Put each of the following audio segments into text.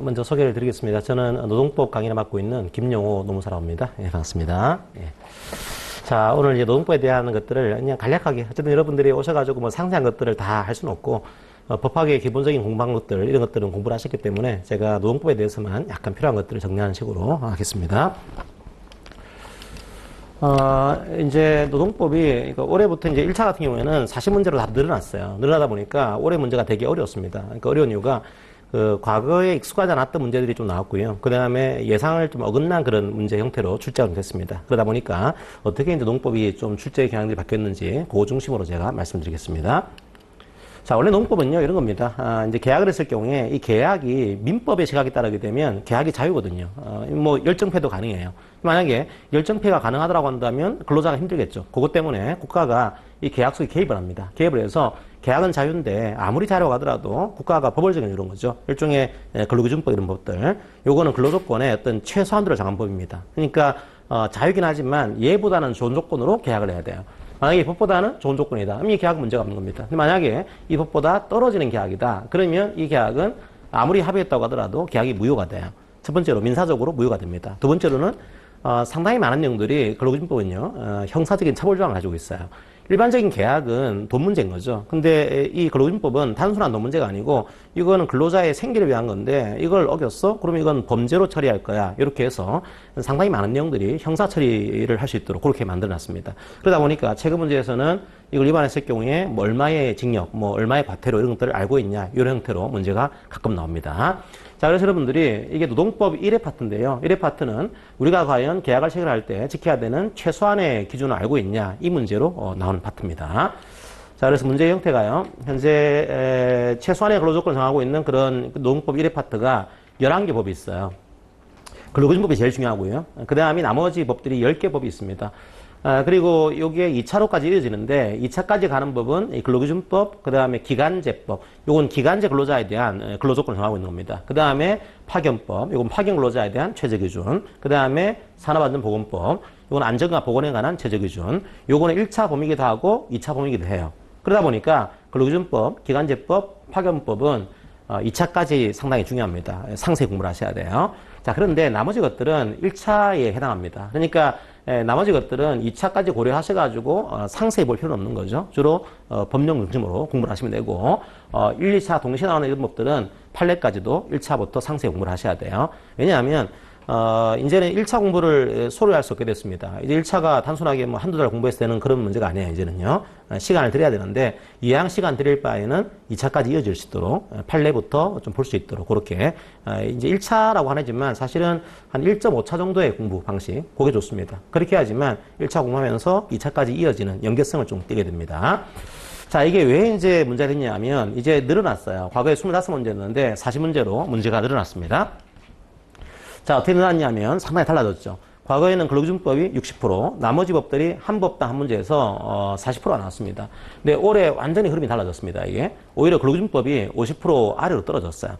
먼저 소개를 드리겠습니다. 저는 노동법 강의를 맡고 있는 김용호 노무사라고 합니다. 예, 반갑습니다. 예. 자, 오늘 이제 노동법에 대한 것들을 그냥 간략하게, 어쨌든 여러분들이 오셔가지고 뭐 상세한 것들을 다 할 수는 없고, 법학의 기본적인 공부한 것들, 이런 것들은 공부를 하셨기 때문에 제가 노동법에 대해서만 약간 필요한 것들을 정리하는 식으로 하겠습니다. 이제 노동법이, 올해부터 이제 1차 같은 경우에는 40문제로 다 늘어났어요. 늘어나다 보니까 올해 문제가 되게 어려웠습니다. 그러니까 어려운 이유가, 과거에 익숙하지 않았던 문제들이 좀 나왔고요. 그 다음에 예상을 좀 어긋난 그런 문제 형태로 출제가 됐습니다. 그러다 보니까 어떻게 이제 노동법이 좀 출제 경향들이 바뀌었는지 그거 중심으로 제가 말씀드리겠습니다. 자, 원래 노동법은요, 이런 겁니다. 이제 계약을 했을 경우에 이 계약이 민법의 시각에 따르게 되면 계약이 자유거든요. 뭐, 열정폐도 가능해요. 만약에 열정폐가 가능하다고 한다면 근로자가 힘들겠죠. 그것 때문에 국가가 이 계약 속에 개입을 합니다. 개입을 해서 계약은 자유인데 아무리 자유라고 하더라도 국가가 법을 정해 이런 거죠. 일종의 근로기준법 이런 법들. 요거는 근로조건의 어떤 최소한도를 정한 법입니다. 그러니까, 자유긴 하지만 얘보다는 좋은 조건으로 계약을 해야 돼요. 만약에 이 법보다는 좋은 조건이다. 그럼 이 계약은 문제가 없는 겁니다. 근데 만약에 이 법보다 떨어지는 계약이다. 그러면 이 계약은 아무리 합의했다고 하더라도 계약이 무효가 돼요. 첫 번째로 민사적으로 무효가 됩니다. 두 번째로는 상당히 많은 내용들이 근로기준법은요, 형사적인 처벌 조항을 가지고 있어요. 일반적인 계약은 돈 문제인 거죠. 근데 이 근로기준법은 단순한 돈 문제가 아니고 이거는 근로자의 생계를 위한 건데 이걸 어겼어? 그러면 이건 범죄로 처리할 거야. 이렇게 해서 상당히 많은 내용들이 형사 처리를 할 수 있도록 그렇게 만들어놨습니다. 그러다 보니까 최근 문제에서는 이걸 위반했을 경우에 뭐 얼마의 징역, 뭐 얼마의 과태료 이런 것들을 알고 있냐 이런 형태로 문제가 가끔 나옵니다. 자, 그래서 여러분들이 이게 노동법 1회 파트인데요. 1회 파트는 우리가 과연 계약을 체결할 때 지켜야 되는 최소한의 기준을 알고 있냐 이 문제로 나오는 파트입니다. 자, 그래서 문제의 형태가요. 현재 최소한의 근로조건을 정하고 있는 그런 노동법 1회 파트가 11개 법이 있어요. 근로기준법이 제일 중요하고요. 그 다음에 나머지 법들이 10개 법이 있습니다. 그리고 여기에 2차로까지 이어지는데 2차까지 가는 법은 이 근로기준법, 그 다음에 기간제법, 요건 기간제 근로자에 대한 근로조건을 정하고 있는 겁니다. 그 다음에 파견법, 요건 파견 근로자에 대한 최저기준, 그 다음에 산업안전보건법, 요건 안전과 보건에 관한 최저기준, 요거는 1차 범위이기도 하고 2차 범위이기도 해요. 그러다 보니까 근로기준법, 기간제법, 파견법은 2차까지 상당히 중요합니다. 상세 공부를 하셔야 돼요. 자, 그런데 나머지 것들은 1차에 해당합니다. 그러니까 나머지 것들은 2차까지 고려하셔가지고 상세히 볼 필요는 없는 거죠. 주로 법령 중심으로 공부를 하시면 되고 1, 2차 동시에 나오는 이런 법들은 판례까지도 1차부터 상세히 공부를 하셔야 돼요. 왜냐하면 이제는 1차 공부를 소홀히 할 수 없게 됐습니다. 이제 1차가 단순하게 뭐 한두 달 공부해서 되는 그런 문제가 아니에요, 이제는요. 시간을 들여야 되는데, 이왕 시간 들일 바에는 2차까지 이어질 수 있도록, 판례부터 좀 볼 수 있도록, 그렇게, 이제 1차라고 하지만 사실은 한 1.5차 정도의 공부 방식, 그게 좋습니다. 그렇게 해야지만 1차 공부하면서 2차까지 이어지는 연계성을 좀 띄게 됩니다. 자, 이게 왜 이제 문제가 됐냐면, 이제 늘어났어요. 과거에 25문제였는데 40문제로 문제가 늘어났습니다. 자, 어떻게 늘어났냐면 상당히 달라졌죠. 과거에는 근로기준법이 60%, 나머지 법들이 한 법당 한 문제에서 40%가 나왔습니다. 근데 올해 완전히 흐름이 달라졌습니다. 이게 오히려 근로기준법이 50% 아래로 떨어졌어요.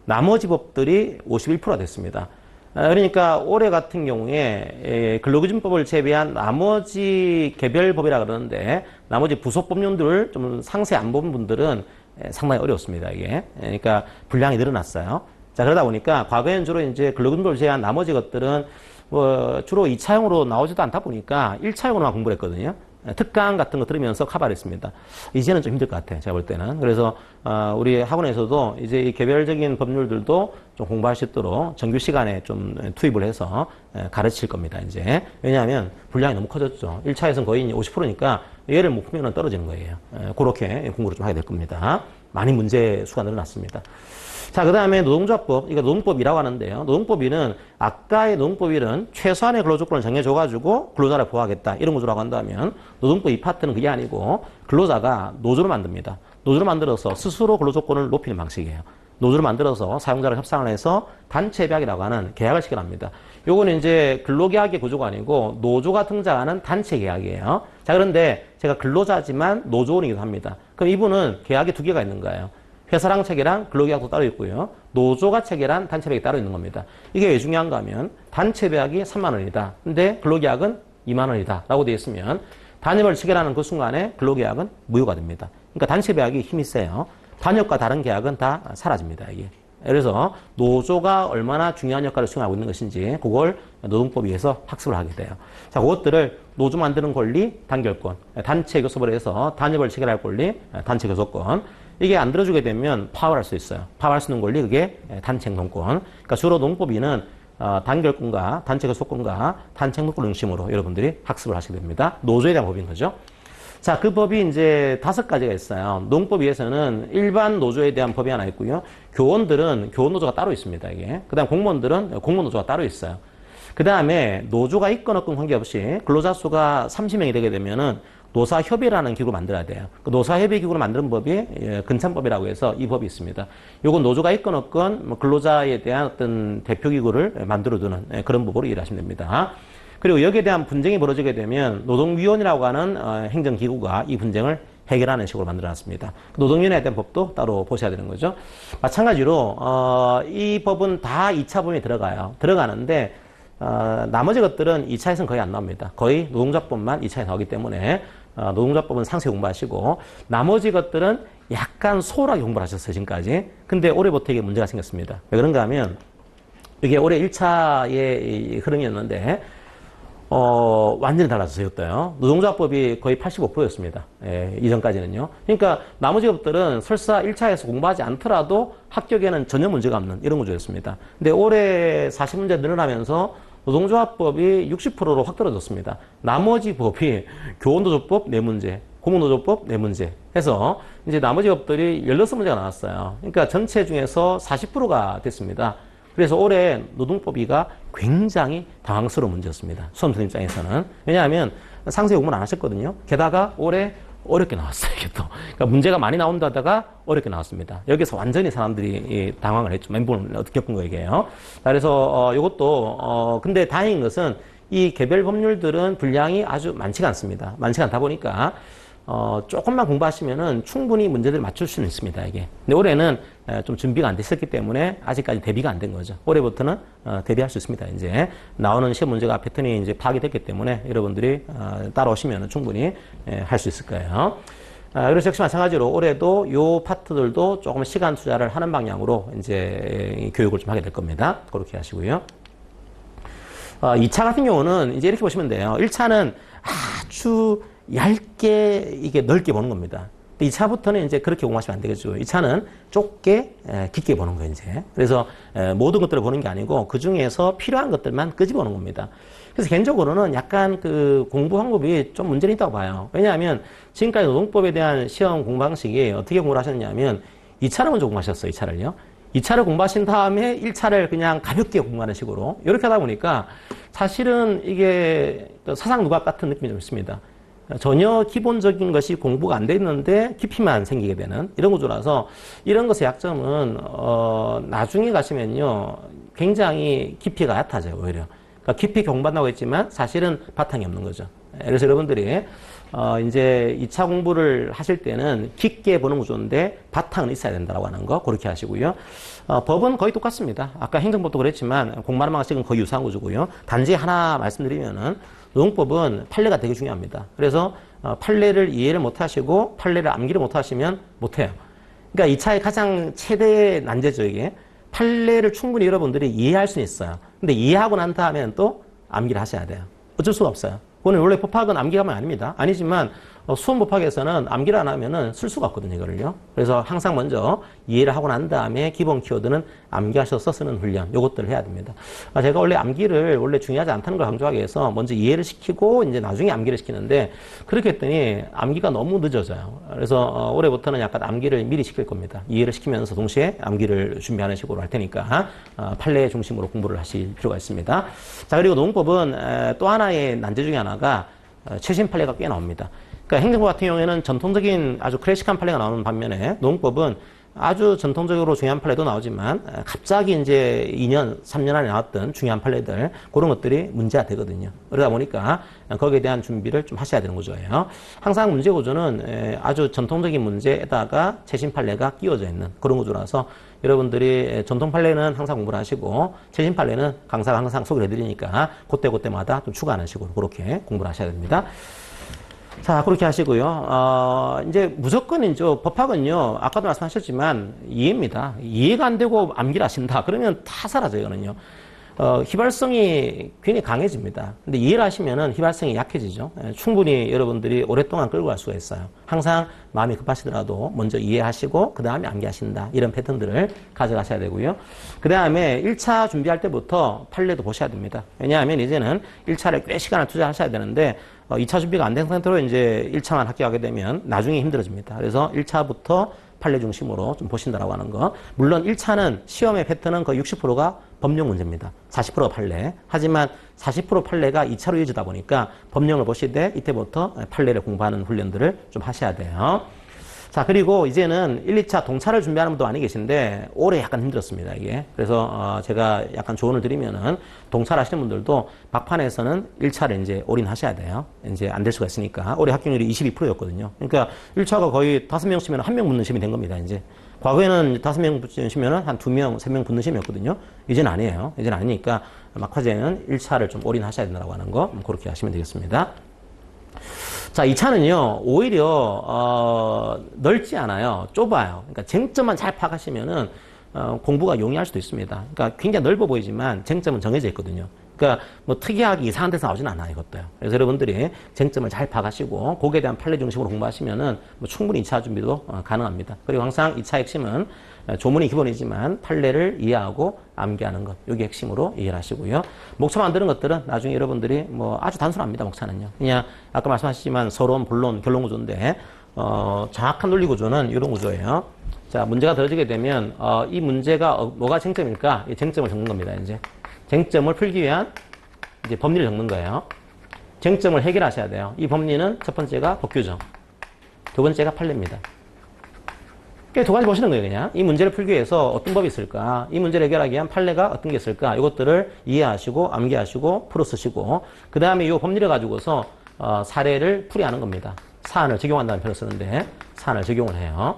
나머지 법들이 51%가 됐습니다. 그러니까 올해 같은 경우에 근로기준법을 제외한 나머지 개별법이라 그러는데 나머지 부속법령들을 좀 상세히 안 본 분들은 상당히 어렵습니다. 이게 그러니까 분량이 늘어났어요. 자, 그러다 보니까 과거에는 주로 이제 근로기준법을 제외한 나머지 것들은 뭐 주로 2차형으로 나오지도 않다 보니까 1차형으로만 공부를 했거든요. 특강 같은 거 들으면서 커버를 했습니다. 이제는 좀 힘들 것 같아요. 제가 볼 때는. 그래서 우리 학원에서도 이제 이 개별적인 법률들도 좀 공부할 수 있도록 정규 시간에 좀 투입을 해서 가르칠 겁니다. 이제. 왜냐하면 분량이 너무 커졌죠. 1차에서는 거의 50%니까 얘를 못 풀면 떨어지는 거예요. 그렇게 공부를 좀 하게 될 겁니다. 많이 문제 수가 늘어났습니다. 자, 그 다음에 노동조합법, 이거 노동법이라고 하는데요. 노동법위는 아까의 노동법위는 최소한의 근로조건을 정해줘가지고 근로자를 보호하겠다. 이런 구조라고 한다면 노동법 이 파트는 그게 아니고 근로자가 노조를 만듭니다. 노조를 만들어서 스스로 근로조건을 높이는 방식이에요. 노조를 만들어서 사용자를 협상을 해서 단체계약이라고 하는 계약을 시켜납니다. 요거는 이제 근로계약의 구조가 아니고 노조가 등장하는 단체계약이에요. 자, 그런데 제가 근로자지만 노조원이기도 합니다. 그럼 이분은 계약이 두 개가 있는 거예요. 회사랑 체계랑 근로계약도 따로 있고요. 노조가 체계란 단체계약이 따로 있는 겁니다. 이게 왜 중요한가 하면 단체계약이 3만 원이다. 근데 근로계약은 2만 원이다. 라고 되어 있으면 단협을 체결하는 그 순간에 근로계약은 무효가 됩니다. 그러니까 단체계약이 힘이 세요. 단협과 다른 계약은 다 사라집니다. 이게. 그래서 노조가 얼마나 중요한 역할을 수행하고 있는 것인지 그걸 노동법위에서 학습을 하게 돼요. 자, 그것들을 노조 만드는 권리, 단결권, 단체 교섭을 해서 단협을 체결할 권리, 단체 교섭권. 이게 안 들어주게 되면 파업할 수 있어요. 파업할 수 있는 권리, 그게 단체 행동권. 그러니까 주로 노동법위는 단결권과 단체 교섭권과 단체 행동권을 중심으로 여러분들이 학습을 하시게 됩니다. 노조에 대한 법인 거죠. 자, 그 법이 이제 5가지가 있어요. 노동법위에서는 일반 노조에 대한 법이 하나 있고요. 교원들은 교원노조가 따로 있습니다, 이게. 그 다음 공무원들은 공무원노조가 따로 있어요. 그 다음에 노조가 있건 없건 관계없이 근로자 수가 30명이 되게 되면은 노사협의라는 기구를 만들어야 돼요. 그 노사협의 기구를 만드는 법이 근참법이라고 해서 이 법이 있습니다. 요건 노조가 있건 없건 근로자에 대한 어떤 대표기구를 만들어두는 그런 법으로 이해하시면 됩니다. 그리고 여기에 대한 분쟁이 벌어지게 되면 노동위원회라고 하는 행정기구가 이 분쟁을 해결하는 식으로 만들어놨습니다. 노동위원회에 대한 법도 따로 보셔야 되는 거죠. 마찬가지로 이 법은 다 2차 법에 들어가요. 들어가는데 나머지 것들은 2차에서는 거의 안 나옵니다. 거의 노동자법만 2차에 나오기 때문에 노동자법은 상세 공부하시고 나머지 것들은 약간 소홀하게 공부를 하셨어요, 지금까지. 근데 올해부터 이게 문제가 생겼습니다. 왜 그런가 하면 이게 올해 1차의 흐름이었는데 완전히 달라졌어요, 이것도요. 노동자법이 거의 85%였습니다. 이전까지는요. 그러니까 나머지 법들은 설사 1차에서 공부하지 않더라도 합격에는 전혀 문제가 없는 이런 구조였습니다. 근데 올해 40문제 늘어나면서 노동조합법이 60%로 확 떨어졌습니다. 나머지 법이 교원노조법 4문제, 공무노조법 4문제 해서 이제 나머지 법들이 16문제가 나왔어요. 그러니까 전체 중에서 40%가 됐습니다. 그래서 올해 노동법위가 굉장히 당황스러운 문제였습니다. 수험생 입장에서는. 왜냐하면 상세 공부를 안 하셨거든요. 게다가 올해 어렵게 나왔어요, 이게 또. 그러니까 문제가 많이 나온다다가 어렵게 나왔습니다. 여기서 완전히 사람들이 당황을 했죠. 멘붕을 어떻게 겪은 거예요. 그래서 이것도 근데 다행인 것은 이 개별 법률들은 분량이 아주 많지가 않습니다. 많지가 않다 보니까 조금만 공부하시면은 충분히 문제들을 맞출 수는 있습니다, 이게. 근데 올해는 좀 준비가 안 됐었기 때문에 아직까지 대비가 안 된 거죠. 올해부터는 대비할 수 있습니다, 이제. 나오는 시험 문제가 패턴이 이제 파악이 됐기 때문에 여러분들이 따라오시면 충분히 할 수 있을 거예요. 그래서 역시 마찬가지로 올해도 요 파트들도 조금 시간 투자를 하는 방향으로 이제 교육을 좀 하게 될 겁니다. 그렇게 하시고요. 2차 같은 경우는 이제 이렇게 보시면 돼요. 1차는 아주 얇게 이게 넓게 보는 겁니다. 2차부터는 이제 그렇게 공부하시면 안 되겠죠. 2차는 좁게 깊게 보는 거예요, 이제. 그래서 모든 것들을 보는 게 아니고 그 중에서 필요한 것들만 끄집어보는 겁니다. 그래서 개인적으로는 약간 그 공부 방법이 좀 문제는 있다고 봐요. 왜냐하면 지금까지 노동법에 대한 시험 공부 방식이 어떻게 공부를 하셨냐면 2차를 먼저 공부하셨어요, 2차를요. 2차를 공부하신 다음에 1차를 그냥 가볍게 공부하는 식으로 이렇게 하다 보니까 사실은 이게 사상 누각 같은 느낌이 좀 있습니다. 전혀 기본적인 것이 공부가 안 돼 있는데 깊이만 생기게 되는 이런 구조라서 이런 것의 약점은 나중에 가시면요 굉장히 깊이가 얕아져요, 오히려. 그러니까 깊이 공부한다고 했지만 사실은 바탕이 없는 거죠. 그래서 여러분들이 이제 2차 공부를 하실 때는 깊게 보는 구조인데 바탕은 있어야 된다고 하는 거 그렇게 하시고요. 법은 거의 똑같습니다. 아까 행정법도 그랬지만 공부하는 방식은 거의 유사한 구조고요. 단지 하나 말씀드리면은 노동법은 판례가 되게 중요합니다. 그래서 판례를 이해를 못 하시고 판례를 암기를 못 하시면 못 해요. 그러니까 2차의 가장 최대의 난제죠, 이게. 판례를 충분히 여러분들이 이해할 수는 있어요. 근데 이해하고 난 다음에는 또 암기를 하셔야 돼요. 어쩔 수가 없어요. 그거는 원래 법학은 암기하면 아닙니다. 아니지만 수험 법학에서는 암기를 안 하면은 쓸 수가 없거든요, 이거를요. 그래서 항상 먼저 이해를 하고 난 다음에 기본 키워드는 암기하셔서 쓰는 훈련, 요것들을 해야 됩니다. 제가 원래 암기를 원래 중요하지 않다는 걸 강조하기 위해서 먼저 이해를 시키고 이제 나중에 암기를 시키는데 그렇게 했더니 암기가 너무 늦어져요. 그래서 올해부터는 약간 암기를 미리 시킬 겁니다. 이해를 시키면서 동시에 암기를 준비하는 식으로 할 테니까 판례 중심으로 공부를 하실 필요가 있습니다. 자, 그리고 노동법은 또 하나의 난제 중에 하나가 최신 판례가 꽤 나옵니다. 그러니까 행정법 같은 경우에는 전통적인 아주 클래식한 판례가 나오는 반면에 노동법은 아주 전통적으로 중요한 판례도 나오지만 갑자기 이제 2년, 3년 안에 나왔던 중요한 판례들 그런 것들이 문제가 되거든요. 그러다 보니까 거기에 대한 준비를 좀 하셔야 되는 구조예요. 항상 문제 구조는 아주 전통적인 문제에다가 최신 판례가 끼워져 있는 그런 구조라서 여러분들이 전통 판례는 항상 공부를 하시고 최신 판례는 강사가 항상 소개를 해드리니까 그때마다 좀 추가하는 식으로 그렇게 공부를 하셔야 됩니다. 자, 그렇게 하시고요. 이제 무조건 이제 법학은요, 아까도 말씀하셨지만 이해입니다. 이해가 안 되고 암기를 하신다. 그러면 다 사라져요, 이거는요. 휘발성이 굉장히 강해집니다. 근데 이해를 하시면은 휘발성이 약해지죠. 충분히 여러분들이 오랫동안 끌고 갈 수가 있어요. 항상 마음이 급하시더라도 먼저 이해하시고 그 다음에 암기하신다. 이런 패턴들을 가져가셔야 되고요. 그 다음에 1차 준비할 때부터 판례도 보셔야 됩니다. 왜냐하면 이제는 1차를 꽤 시간을 투자하셔야 되는데 2차 준비가 안 된 상태로 이제 1차만 합격하게 되면 나중에 힘들어집니다. 그래서 1차부터 판례 중심으로 좀 보신다라고 하는 거. 물론 1차는 시험의 패턴은 거의 60%가 법령 문제입니다. 40%가 판례. 하지만 40% 판례가 2차로 이어지다 보니까 법령을 보시되 이때부터 판례를 공부하는 훈련들을 좀 하셔야 돼요. 자, 그리고 이제는 1, 2차 동차를 준비하는 분도 많이 계신데 올해 약간 힘들었습니다, 이게. 그래서 제가 약간 조언을 드리면은 동차를 하시는 분들도 막판에서는 1차를 이제 올인하셔야 돼요. 이제 안 될 수가 있으니까. 올해 합격률이 22%였거든요. 그러니까 1차가 거의 5명 치면 1명 붙는 시험이 된 겁니다, 이제. 과거에는 5명 붙는 시면은 한 2명, 3명 붙는 시험이었거든요. 이제는 아니에요. 이제는 아니니까 막화제는 1차를 좀 올인하셔야 된다고 하는 거, 그렇게 하시면 되겠습니다. 자, 2차는요, 오히려, 넓지 않아요. 좁아요. 그러니까 쟁점만 잘 파악하시면은, 공부가 용이할 수도 있습니다. 그러니까 굉장히 넓어 보이지만 쟁점은 정해져 있거든요. 그러니까 뭐 특이하게 이상한 데서 나오진 않아요, 이것도요. 그래서 여러분들이 쟁점을 잘 파악하시고, 거기에 대한 판례 중심으로 공부하시면은 뭐 충분히 2차 준비도 가능합니다. 그리고 항상 2차 핵심은 조문이 기본이지만 판례를 이해하고 암기하는 것, 이게 핵심으로 이해를 하시고요. 목차 만드는 것들은 나중에 여러분들이 뭐 아주 단순합니다, 목차는요. 그냥 아까 말씀하셨지만 서론, 본론, 결론 구조인데, 정확한 논리 구조는 이런 구조예요. 자, 문제가 더해지게 되면, 이 문제가 뭐가 쟁점일까? 이 쟁점을 적는 겁니다, 이제. 쟁점을 풀기 위한 이제 법리를 적는 거예요. 쟁점을 해결하셔야 돼요. 이 법리는 첫 번째가 법규정, 두 번째가 판례입니다. 두 가지 보시는 거예요, 그냥. 이 문제를 풀기 위해서 어떤 법이 있을까? 이 문제를 해결하기 위한 판례가 어떤 게 있을까? 이것들을 이해하시고, 암기하시고, 풀어 쓰시고, 그 다음에 이 법리를 가지고서, 사례를 풀이하는 겁니다. 사안을 적용한다는 표현을 쓰는데, 사안을 적용을 해요.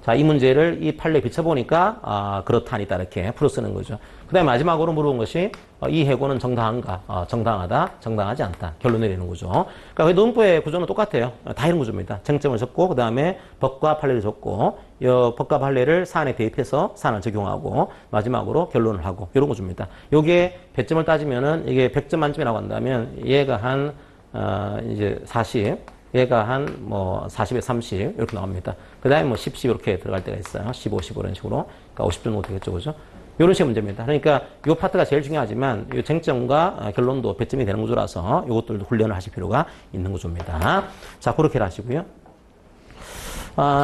자, 이 문제를 이 판례에 비춰보니까, 그렇다, 아니다, 이렇게 풀어 쓰는 거죠. 그 다음에 마지막으로 물어본 것이, 이 해고는 정당한가? 정당하다, 정당하지 않다. 결론 내리는 거죠. 그러니까 노동법의 구조는 똑같아요. 다 이런 구조입니다. 쟁점을 적고, 그 다음에 법과 판례를 적고, 이 법과 판례를 사안에 대입해서 사안을 적용하고, 마지막으로 결론을 하고, 이런 구조입니다. 요게 100점을 따지면은, 이게 100점 만점이라고 한다면, 얘가 한, 이제 40, 얘가 한, 40에 30, 이렇게 나옵니다. 그 다음에 10, 10 이렇게 들어갈 때가 있어요. 15, 15 이런 식으로. 그러니까 50 정도 되겠죠, 그죠? 이런 식의 문제입니다. 그러니까 이 파트가 제일 중요하지만, 이 쟁점과 결론도 배점이 되는 구조라서, 이것들도 훈련을 하실 필요가 있는 구조입니다. 자, 그렇게 하시고요.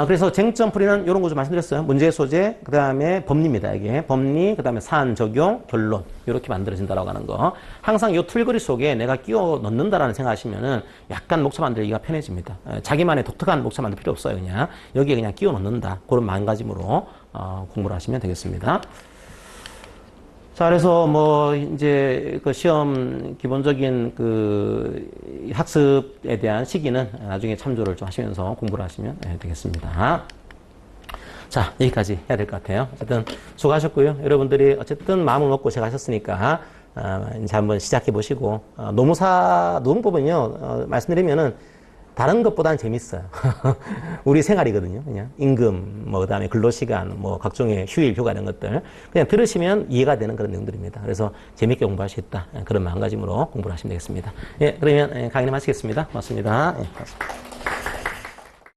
그래서 쟁점 풀이는 이런 구조 말씀드렸어요. 문제 소재, 그 다음에 법리입니다. 이게 법리, 그 다음에 사안 적용, 결론 이렇게 만들어진다라고 하는 거. 항상 이 틀거리 속에 내가 끼워 넣는다라는 생각하시면은 약간 목차 만들기가 편해집니다. 자기만의 독특한 목차 만들 필요 없어요. 그냥 여기에 그냥 끼워 넣는다. 그런 마음가짐으로 공부를 하시면 되겠습니다. 자, 그래서 이제 그 시험 기본적인 그 학습에 대한 시기는 나중에 참조를 좀 하시면서 공부를 하시면 되겠습니다. 자, 여기까지 해야 될 것 같아요. 어쨌든 수고하셨고요. 여러분들이 어쨌든 마음을 먹고 시작하셨으니까, 이제 한번 시작해 보시고, 노동법은요, 말씀드리면은 다른 것보다는 재밌어요. 우리 생활이거든요. 그냥 임금, 그 다음에 근로시간, 각종의 휴일, 휴가 이런 것들 그냥 들으시면 이해가 되는 그런 내용들입니다. 그래서 재밌게 공부할 수 있다. 그런 마음가짐으로 공부를 하시면 되겠습니다. 예, 그러면 강의 마치겠습니다. 고맙습니다. 예, 고맙습니다.